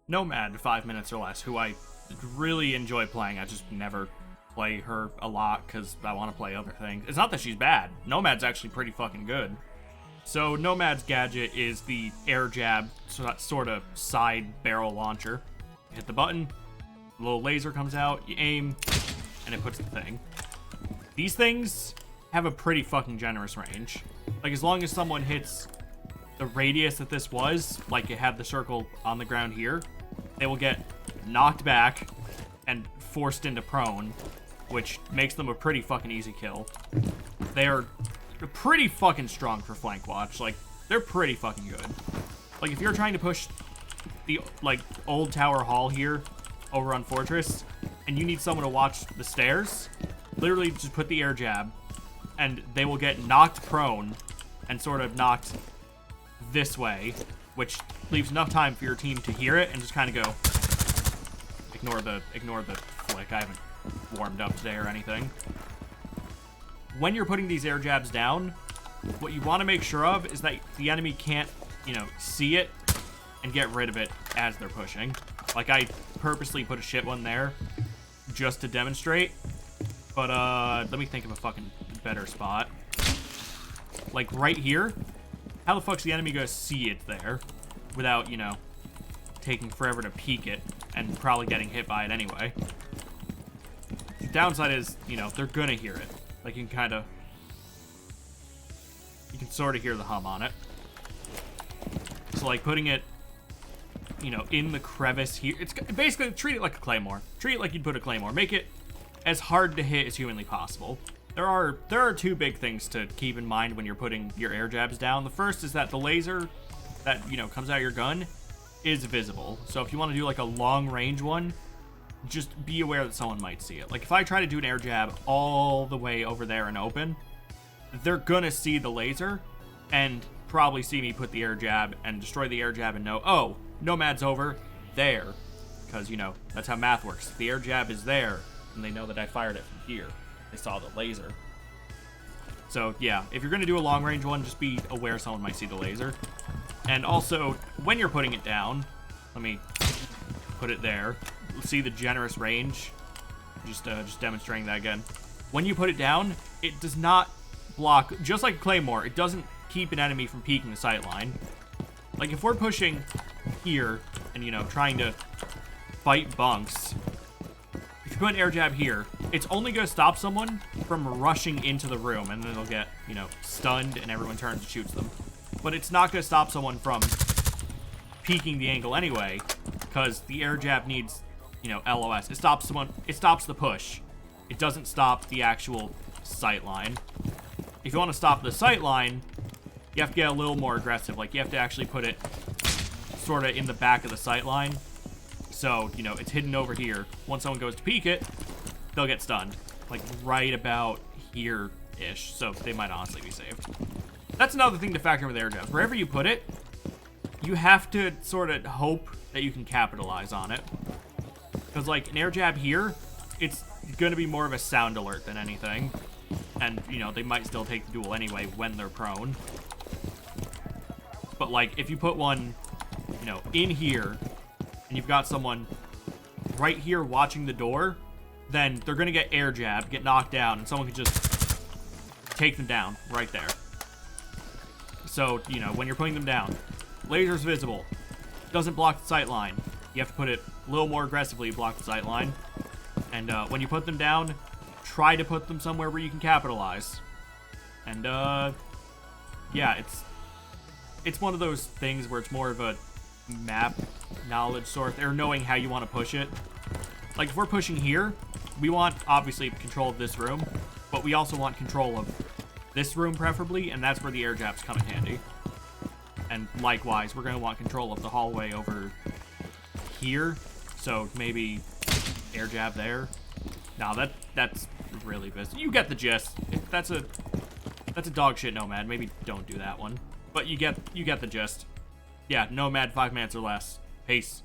Nomad 5 minutes or less, who I really enjoy playing. I just never play her a lot because I want to play other things. It's not that she's bad. Nomad's actually pretty fucking good. So Nomad's gadget is the Airjab sort of side barrel launcher. You hit the button, a little laser comes out, you aim, and it puts the thing. These things have a pretty fucking generous range. Like, as long as someone hits the radius that this was, like it had the circle on the ground here, they will get knocked back and forced into prone, which makes them a pretty fucking easy kill. They are pretty fucking strong for flank watch. Like, they're pretty fucking good. Like, if you're trying to push the, like, old tower hall here over on Fortress, and you need someone to watch the stairs, literally just put the air jab, and they will get knocked prone and sort of knocked this way, which leaves enough time for your team to hear it and just kind of go. Ignore the flick. I haven't warmed up today or anything. When you're putting these air jabs down, what you want to make sure of is that the enemy can't, you know, see it and get rid of it as they're pushing. Like, I purposely put a shit one there just to demonstrate, but let me think of a fucking better spot. Like, right here, how the fuck's the enemy gonna see it there without, you know, taking forever to peek it and probably getting hit by it anyway? The downside is, you know, they're gonna hear it. Like, you can sort of hear the hum on it. So, like, putting it, you know, in the crevice here, it's basically, treat it like a claymore. Treat it like you'd put a claymore. Make it as hard to hit as humanly possible. There are two big things to keep in mind when you're putting your air jabs down. The first is that the laser that, you know, comes out of your gun is visible. So if you want to do like a long range one, just be aware that someone might see it. Like, if I try to do an air jab all the way over there and open, they're gonna see the laser and probably see me put the air jab and destroy the air jab and know, oh, Nomad's over there. Because, you know, that's how math works. The air jab is there, and they know that I fired it from here. They saw the laser. So, yeah, if you're going to do a long-range one, just be aware someone might see the laser. And also, when you're putting it down, let me put it there. See the generous range? Just demonstrating that again. When you put it down, it does not block, just like Claymore, it doesn't keep an enemy from peeking the sight line. Like, if we're pushing here and, you know, trying to fight bunks, if you put an air jab here, it's only going to stop someone from rushing into the room, and then they'll get, you know, stunned and everyone turns and shoots them. But it's not going to stop someone from peeking the angle anyway, because the air jab needs, you know, LOS. It stops the push. It doesn't stop the actual sight line. If you want to stop the sight line, you have to get a little more aggressive. Like, you have to actually put it sort of in the back of the sight line. So, you know, it's hidden over here. Once someone goes to peek it, they'll get stunned. Like, right about here-ish. So, they might honestly be saved. That's another thing to factor in with air jabs. Wherever you put it, you have to sort of hope that you can capitalize on it. Because, like, an air jab here, it's going to be more of a sound alert than anything. And, you know, they might still take the duel anyway when they're prone. But, like, if you put one, you know, in here, and you've got someone right here watching the door, then they're going to get air jabbed, get knocked down, and someone can just take them down right there. So, you know, when you're putting them down, laser's visible. Doesn't block the sight line. You have to put it a little more aggressively to block the sight line. And when you put them down, try to put them somewhere where you can capitalize. And, yeah, it's one of those things where it's more of a map knowledge sort, or knowing how you want to push it. Like, if we're pushing here, we want, obviously, control of this room, but we also want control of this room, preferably, and that's where the air jabs come in handy. And likewise, we're going to want control of the hallway over here, so maybe air jab there. No, that's really busy. You get the gist. That's a dog shit Nomad. Maybe don't do that one. But you get the gist. Yeah, Nomad 5 minutes or less. Peace.